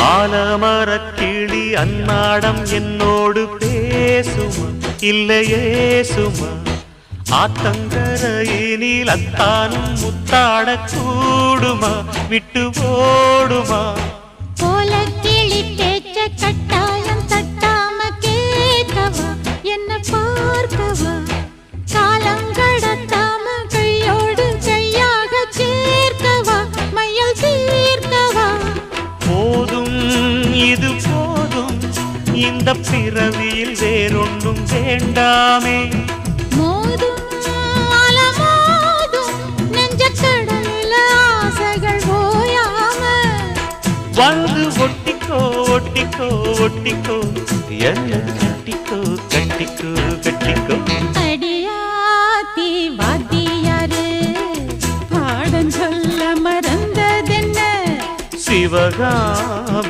ஆலமரக்கிளி அன்னாடம் என்னோடு பேசுமா இல்லையே சுமா ஆத்தங்கரையினில் அத்தானும் முத்தாட கூடுமா விட்டு ஓடுமா போல கிளி பேச்ச கட்டாயம் தட்டாம கேட்கவா என்ன பார்க்கவா காலம் கடத்தாம கையோடு கையாக சேர்க்கவா மையல் தீர்க்கவா போதும் இது போதும் இந்த பிறவியில் வேறொன்றும் வேண்டாமே மோதும் அலமோதும் நெஞ்ச கடலில் ஆசைகள் ஓயாம வந்து ஒட்டிக்கோ ஒட்டிக்கோ ஒட்டிக்கோ என்ன கட்டிக்கோ கட்டிக்கோ கட்டிக்கோ அடியாத்தி வாத்தியாரு பாடம் சொல்ல மறந்ததென்ன சிவகாமி